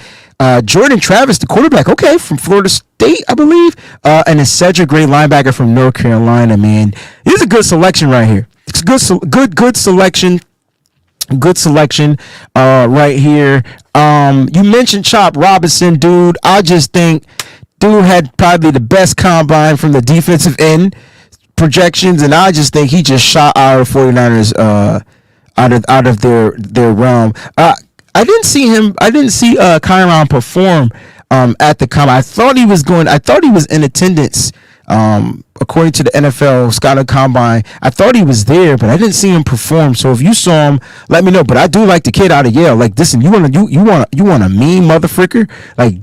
Jordan Travis, the quarterback, okay, from Florida State, I believe. And then Cedric Gray, linebacker from North Carolina, man. This is a good selection right here. It's good selection. Good selection right here. You mentioned Chop Robinson, dude. I just think dude had probably the best combine from the defensive end projections, and I just think he just shot our 49ers out of their realm. I didn't see Kyron perform at the combine. I thought he was in attendance. According to the NFL Scouting Combine, I thought he was there, but I didn't see him perform. So if you saw him, let me know. But I do like the kid out of Yale. Like, listen, you want a mean motherfucker, like,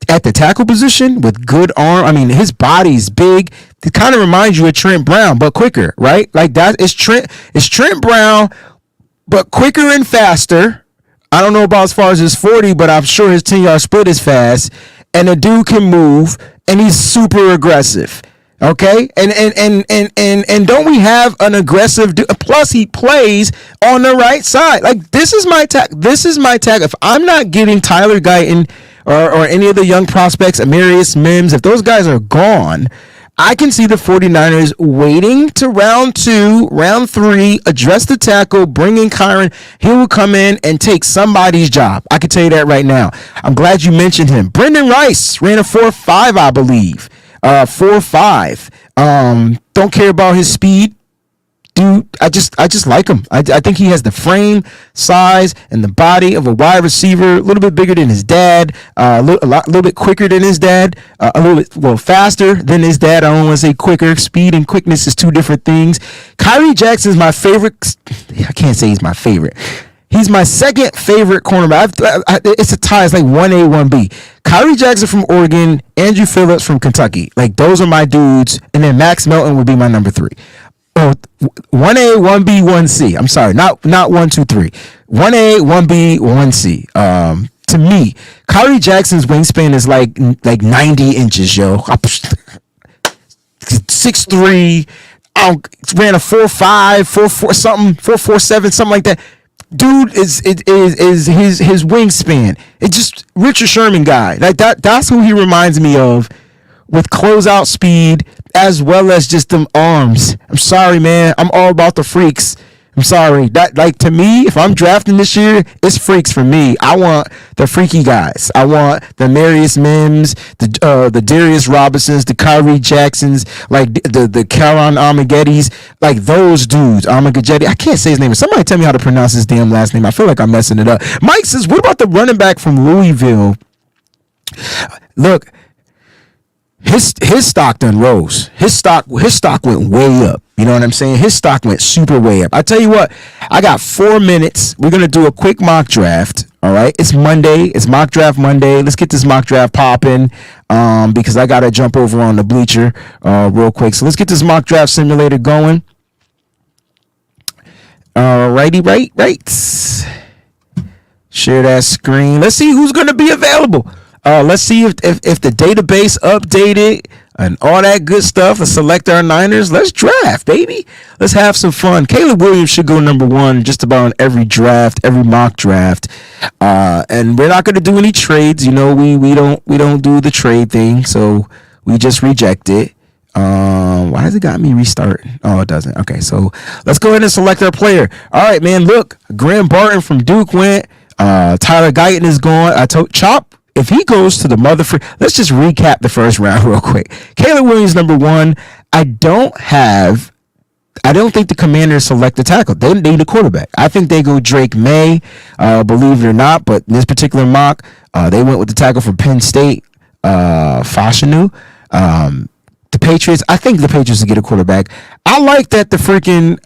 at the tackle position with good arm. I mean, his body's big. It kind of reminds you of Trent Brown, but quicker, right? Like that. It's Trent Brown, but quicker and faster. I don't know about as far as his 40, but I'm sure his 10-yard split is fast. And the dude can move, and he's super aggressive. Okay, and don't we have an aggressive? Plus, he plays on the right side. Like this is my tag. This is my tag. If I'm not getting Tyler Guyton or any of the young prospects, Amarius Mims, if those guys are gone, I can see the 49ers waiting to round 2, round 3, address the tackle, bring in Kyron. He will come in and take somebody's job. I can tell you that right now. I'm glad you mentioned him. Brendan Rice ran a 4.5, I believe. 4.5. Don't care about his speed. Dude, I just like him. I think he has the frame, size, and the body of a wide receiver. A little bit bigger than his dad. A little bit quicker than his dad. A little bit faster than his dad. I don't want to say quicker. Speed and quickness is two different things. Kyrie Jackson is my favorite. I can't say he's my favorite. He's my second favorite cornerback. It's a tie. It's like 1A, 1B. Kyrie Jackson from Oregon, Andrew Phillips from Kentucky. Like those are my dudes, and then Max Melton would be my number 3. Oh, 1A, 1B, 1C. I'm sorry, not 1, 2, 3. 1A, 1B, 1C. To me, Kyrie Jackson's wingspan is like 90 inches, yo. 6'3". Ran a 4.5, 4.4 something, 4.47, something like that. Dude is his wingspan. It's just Richard Sherman guy. Like that's who he reminds me of, with closeout speed as well as just them arms. I'm sorry, man. I'm all about the freaks. I'm sorry. That, like, to me, if I'm drafting this year, it's freaks for me. I want the freaky guys. I want the Marius Mims, the Darius Robinsons, the Kyrie Jacksons, like the Caron Armagettis, like those dudes. Armagetti. I can't say his name. Somebody tell me how to pronounce his damn last name. I feel like I'm messing it up. Mike says, what about the running back from Louisville? Look, his stock done rose. His stock went way up. You know what I'm saying? His stock went super way up. I tell you what, I got 4 minutes. We're gonna do a quick mock draft. All right, it's Monday. It's mock draft Monday. Let's get this mock draft popping. Because I gotta jump over on the bleacher real quick. So let's get this mock draft simulator going. Alrighty, right. Share that screen. Let's see who's gonna be available. Let's see if the database updated and all that good stuff, and select our Niners. Let's draft, baby. Let's have some fun. Caleb Williams should go number 1 just about in every draft, every mock draft. And we're not going to do any trades. You know, we don't do the trade thing, so we just reject it. Why has it got me restarting? Oh, it doesn't. Okay, so let's go ahead and select our player. All right, man. Look, Graham Barton from Duke went. Tyler Guyton is gone. I told Chop, if he goes to the let's just recap the first round real quick. Caleb Williams, number 1. I don't think the Commanders select the tackle. They need a quarterback. I think they go Drake May, believe it or not. But in this particular mock, they went with the tackle from Penn State, Fashanu. The Patriots, I think the Patriots will get a quarterback. I like that the freaking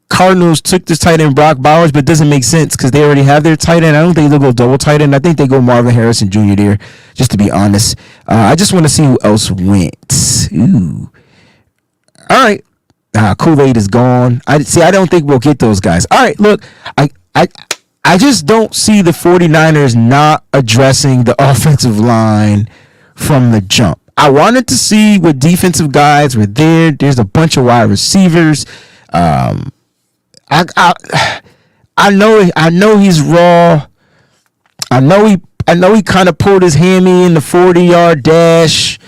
Cardinals took this tight end Brock Bowers, but it doesn't make sense because they already have their tight end. I don't think they'll go double tight end. I think they go Marvin Harrison Jr. there, just to be honest. I just want to see who else went. Ooh. All right. Kool-Aid is gone. I don't think we'll get those guys. All right, look, I just don't see the 49ers not addressing the offensive line from the jump. I wanted to see what defensive guys were there. There's a bunch of wide receivers. I know he's raw. I know he kind of pulled his hammy in the 40-yard dash.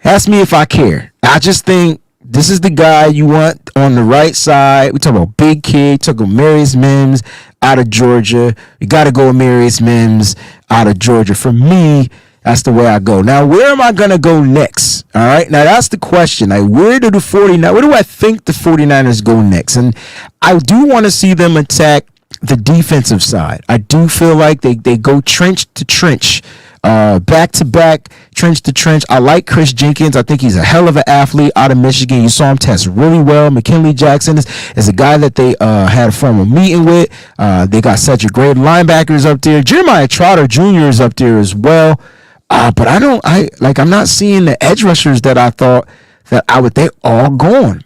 Ask me if I care. I just think this is the guy you want on the right side. We talk about big kid. Talk about Marius Mims out of Georgia. You got to go Marius Mims out of Georgia. For me, that's the way I go. Now, where am I going to go next? All right. Now, that's the question. Like, where do I think the 49ers go next? And I do want to see them attack the defensive side. I do feel like they go trench to trench, back to back, trench to trench. I like Chris Jenkins. I think he's a hell of an athlete out of Michigan. You saw him test really well. McKinley Jackson is a guy that they had a formal meeting with. They got such a great linebackers up there. Jeremiah Trotter Jr. is up there as well. But I'm not seeing the edge rushers that I thought that they're all gone.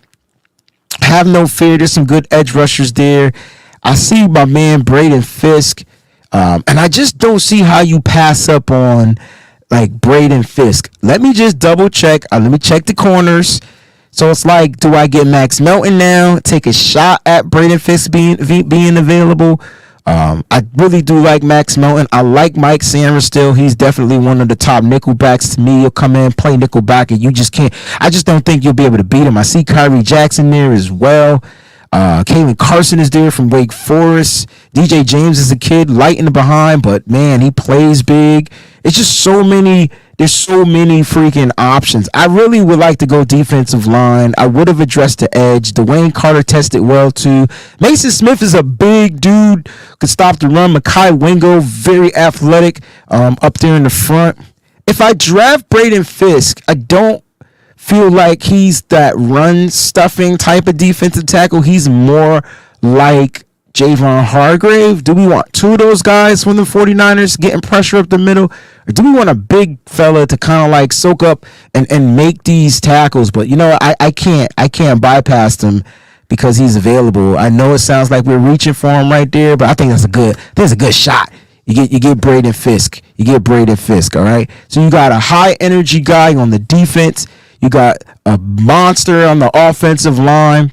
Have no fear. There's some good edge rushers there. I see my man Braden Fisk. And I just don't see how you pass up on like Braden Fisk. Let me just double check. Let me check the corners. So it's like, do I get Max Melton now? Take a shot at Braden Fisk being available. I really do like Max Melton. I like Mike Sanders still. He's definitely one of the top nickelbacks to me. He'll come in, play nickelback, and you just can't. I just don't think you'll be able to beat him. I see Kyrie Jackson there as well. Kalen Carson is there from Wake Forest. DJ James is a kid light in the behind, but man, he plays big. It's just so many. There's so many freaking options. I really would like to go defensive line. I would have addressed the edge. Dwayne Carter tested well too. Mason Smith is a big dude, could stop the run. Mekhi Wingo, very athletic, up there in the front. If I draft Braden Fisk, I don't feel like he's that run stuffing type of defensive tackle. He's more like Javon Hargrave. Do we want two of those guys from the 49ers getting pressure up the middle? Or do we want a big fella to kind of like soak up and make these tackles? But, I can't bypass him because he's available. I know it sounds like we're reaching for him right there, but I think that's a good shot. You get Braden Fisk. All right? So you got a high energy guy on the defense. You got a monster on the offensive line.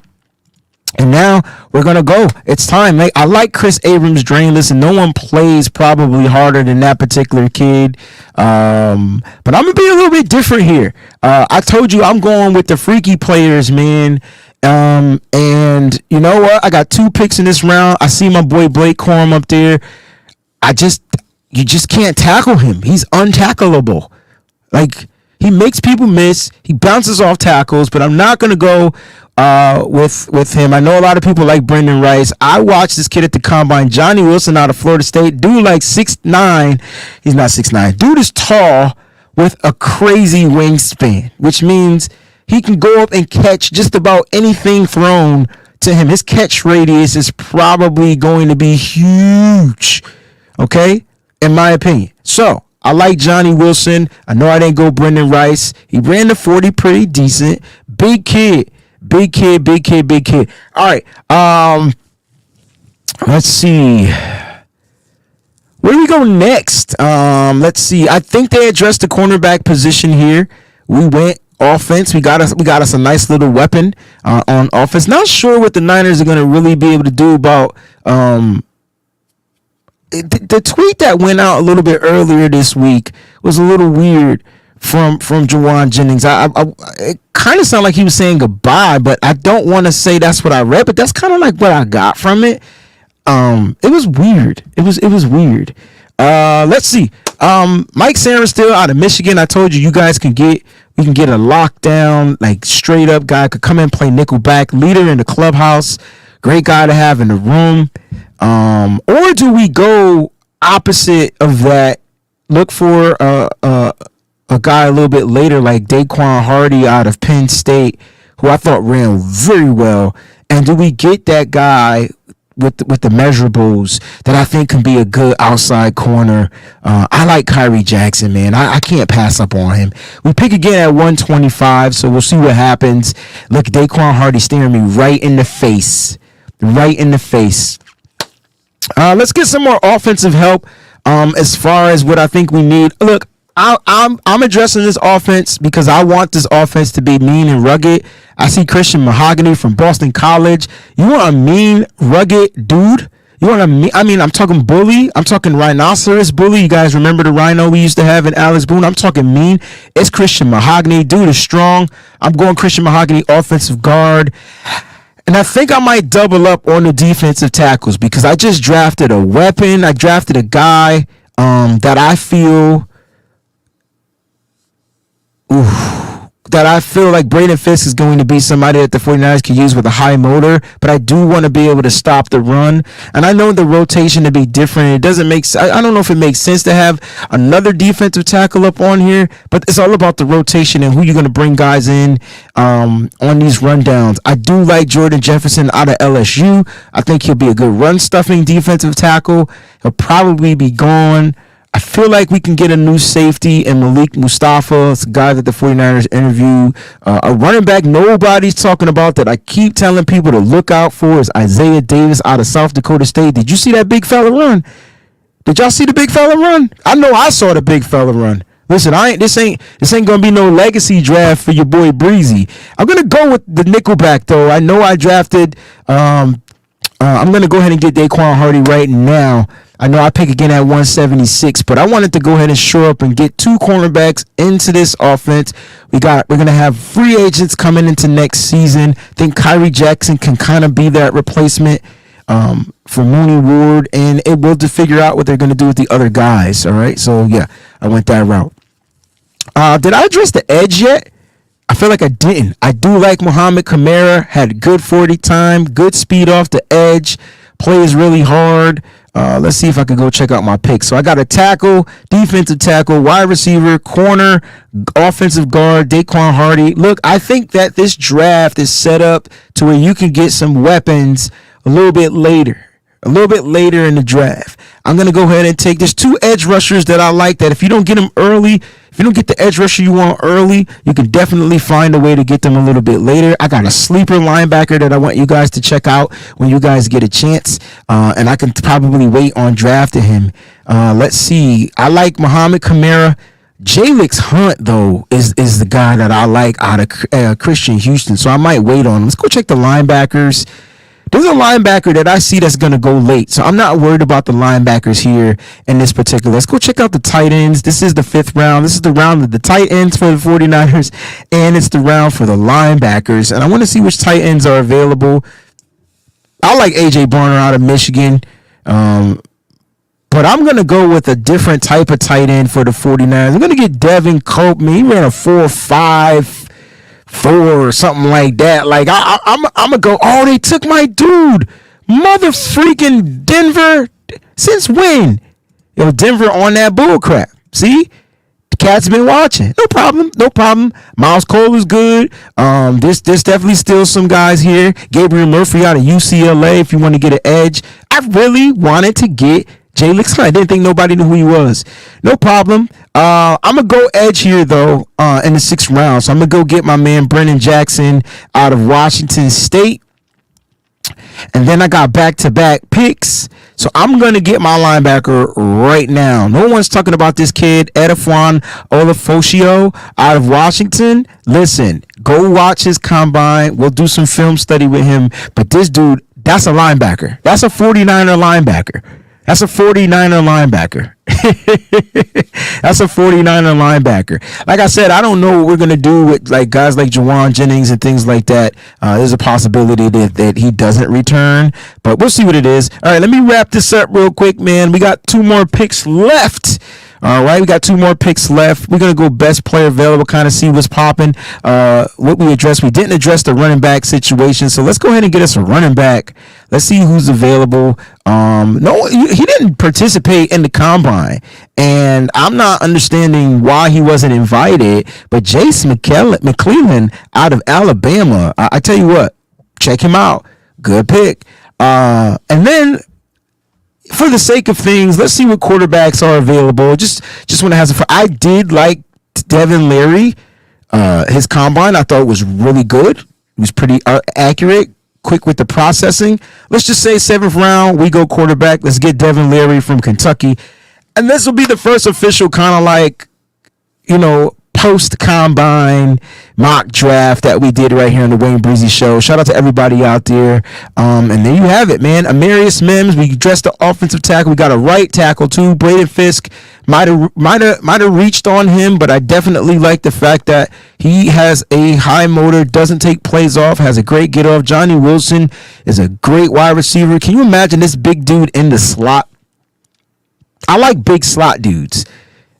And now we're going to go. It's time. I like Chris Abrams' drain. Listen, no one plays probably harder than that particular kid. But I'm going to be a little bit different here. I told you I'm going with the freaky players, man. And you know what? I got 2 picks in this round. I see my boy Blake Corum up there. You just can't tackle him. He's untackleable. Like, he makes people miss. He bounces off tackles, but I'm not going to go with him. I know a lot of people like Brendan Rice. I watched this kid at the combine, Johnny Wilson out of Florida State. Dude like 6'9". He's not 6'9". Dude is tall with a crazy wingspan, which means he can go up and catch just about anything thrown to him. His catch radius is probably going to be huge, okay, in my opinion. So I like Johnny Wilson. I know I didn't go Brendan Rice. He ran the 40 pretty decent. Big kid. All right. Let's see. Where do we go next? Let's see. I think they addressed the cornerback position here. We went offense. We got us a nice little weapon on offense. Not sure what the Niners are going to really be able to do about the tweet that went out a little bit earlier this week was a little weird from Jawan Jennings. It kind of sounded like he was saying goodbye, but I don't want to say that's what I read, but that's kind of like what I got from it. It was weird. It was weird. Let's see. Mike Sanders still out of Michigan. I told you guys we can get a lockdown, like straight up guy, could come in and play nickelback, leader in the clubhouse, great guy to have in the room. Or do we go opposite of that? Look for a guy a little bit later like Daquan Hardy out of Penn State, who I thought ran very well. And do we get that guy with the measurables that I think can be a good outside corner? I like Kyrie Jackson, man. I can't pass up on him. We pick again at 125, so we'll see what happens. Look, Daquan Hardy staring me right in the face. Let's get some more offensive help as far as what I think we need. Look, I'm addressing this offense because I want this offense to be mean and rugged. I see Christian Mahogany from Boston College. You want a mean, rugged dude? You want I'm talking bully. I'm talking rhinoceros bully. You guys remember the rhino we used to have in Alex Boone? I'm talking mean. It's Christian Mahogany. Dude is strong. I'm going Christian Mahogany, offensive guard. And I think I might double up on the defensive tackles because I just drafted a weapon. I drafted a guy that I feel like Braden Fisk is going to be somebody that the 49ers can use with a high motor, but I do want to be able to stop the run. And I know the rotation to be different. It doesn't make sense. I don't know if it makes sense to have another defensive tackle up on here, but it's all about the rotation and who you're going to bring guys in on these rundowns. I do like Jordan Jefferson out of LSU. I think he'll be a good run stuffing defensive tackle. He'll probably be gone. I feel like we can get a new safety in Malik Mustafa. It's a guy that the 49ers interview. A running back nobody's talking about that I keep telling people to look out for is Isaiah Davis out of South Dakota State. Did you see that big fella run? Did y'all see the big fella run? I know I saw the big fella run. Listen, this ain't gonna be no legacy draft for your boy Breezy. I'm gonna go with the nickelback though. I know I drafted. I'm gonna go ahead and get Daquan Hardy right now. I know I pick again at 176, but I wanted to go ahead and shore up and get two cornerbacks into this offense. We're gonna have free agents coming into next season. I think Kyrie Jackson can kind of be that replacement for Mooney Ward, and it will to figure out what they're gonna do with the other guys. All right, so yeah, I went that route. Did I address the edge yet? I feel like I didn't. I do like Muhammad Kamara. Had good 40 time, good speed off the edge, plays really hard. Let's see if I can go check out my picks. So I got a tackle, defensive tackle, wide receiver, corner, offensive guard, Daquan Hardy. Look, I think that this draft is set up to where you can get some weapons a little bit later in the draft. I'm going to go ahead and take, there's two edge rushers that I like that if you don't get them early, if you don't get the edge rusher you want early, you can definitely find a way to get them a little bit later. I got a sleeper linebacker that I want you guys to check out when you guys get a chance, and I can probably wait on drafting him. Let's see. I like Muhammad Kamara. Jalix Hunt, though, is the guy that I like out of Christian Houston, so I might wait on him. Let's go check the linebackers. There's a linebacker that I see that's going to go late, so I'm not worried about the linebackers here in this particular. Let's go check out the tight ends. This is the 5th round. This is the round of the tight ends for the 49ers, and it's the round for the linebackers, and I want to see which tight ends are available. I like A.J. Barner out of Michigan, but I'm going to go with a different type of tight end for the 49ers. I'm going to get Devin Cope. He ran a 4.54 or something like that. Like I'm gonna go. Oh, they took my dude, mother freaking Denver. Since when? Yo, Denver on that bull crap. See, the cat's been watching. No problem. Miles Cole is good. There's definitely still some guys here. Gabriel Murphy out of UCLA. If you want to get an edge, I really wanted to get Jalix Hunt. I didn't think nobody knew who he was. No problem. I'm going to go edge here, though, in the 6th round. So I'm going to go get my man Brennan Jackson out of Washington State. And then I got back-to-back picks. So I'm going to get my linebacker right now. No one's talking about this kid, Edifwan Olafoshio out of Washington. Listen, go watch his combine. We'll do some film study with him. But this dude, that's a linebacker. That's a 49er linebacker. That's a 49er linebacker. That's a 49er linebacker. Like I said, I don't know what we're going to do with like guys like Jawan Jennings and things like that. There's a possibility that he doesn't return, but we'll see what it is. All right, let me wrap this up real quick, man. We got 2 more picks left. All right, we got 2 more picks left. We're going to go best player available, kind of see what's popping. What we addressed, we didn't address the running back situation, so let's go ahead and get us a running back. Let's see who's available. No, he didn't participate in the combine, and I'm not understanding why he wasn't invited, but Jace McClellan out of Alabama, I tell you what, check him out. Good pick. And then, for the sake of things, let's see what quarterbacks are available. Just want to have some fun. I did like Devin Leary. His combine I thought was really good. It was pretty accurate, quick with the processing. Let's just say 7th round, we go quarterback. Let's get Devin Leary from Kentucky. And this will be the first official kind of like, post-combine mock draft that we did right here on the WayneBreezie Show. Shout out to everybody out there. And there you have it, man. Amarius Mims, we dressed the offensive tackle. We got a right tackle, too. Braden Fisk might have reached on him, but I definitely like the fact that he has a high motor, doesn't take plays off, has a great get-off. Johnny Wilson is a great wide receiver. Can you imagine this big dude in the slot? I like big slot dudes.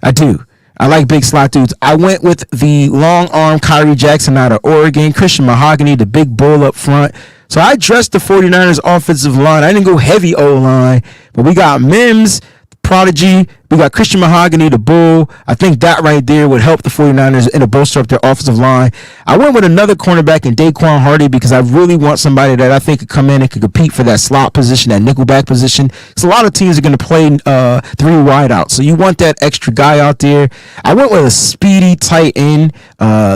I do. I like big slot dudes. I went with the long arm Kyrie Jackson out of Oregon, Christian Mahogany, the big bull up front. So I dressed the 49ers offensive line. I didn't go heavy O-line, but we got Mims, prodigy. We got Christian Mahogany, the bull. I think that right there would help the 49ers and to bolster up their offensive line. I went with another cornerback in Daquan Hardy because I really want somebody that I think could come in and could compete for that slot position, that nickelback position. Because a lot of teams are going to play 3 wideouts. So you want that extra guy out there. I went with a speedy tight end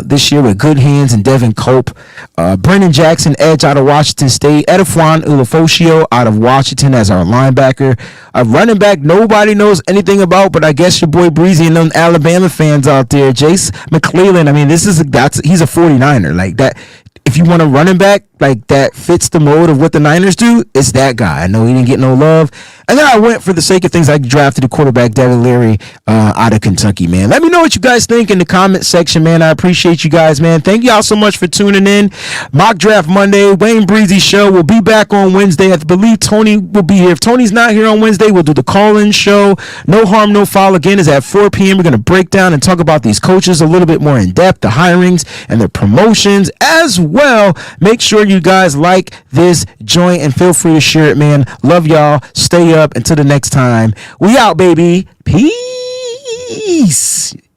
this year with good hands and Devin Cope. Brennan Jackson, edge out of Washington State. Edifwan Olafoshio out of Washington as our linebacker. A running back nobody knows anything anything about, but I guess your boy Breezy and them Alabama fans out there, Jace McClellan. I mean, he's a 49er like that. If you want a running back like that fits the mode of what the Niners do, it's that guy. I know he didn't get no love. And then I went, for the sake of things, I drafted the quarterback Devin Leary out of Kentucky, man. Let me know what you guys think in the comment section, man. I appreciate you guys, man. Thank y'all so much for tuning in. Mock Draft Monday, WayneBreezie Show. We'll be back on Wednesday. I believe Tony will be here. If Tony's not here on Wednesday, we'll do the call-in show. No Harm, No Foul again is at 4 p.m. We're going to break down and talk about these coaches a little bit more in depth, the hirings and the promotions as well. Make sure you guys like this joint and feel free to share it, man. Love y'all. Stay up. Until the next time, we out, baby. Peace.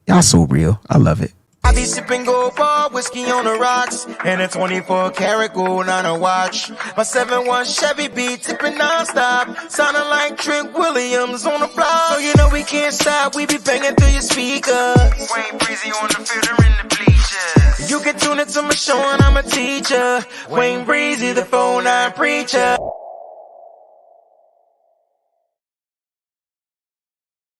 Y'all so real. I love it. I be sipping gold bar, whiskey on the rocks, and a 24 karat gold on a watch. My 7-1 Chevy be tipping non-stop, sounding like Trent Williams on the block. So you know we can't stop, we be banging through your speakers. WayneBreezie on the field or in the bleachers. You can tune into my show and I'm a teacher. WayneBreezie, the 4-9 preacher.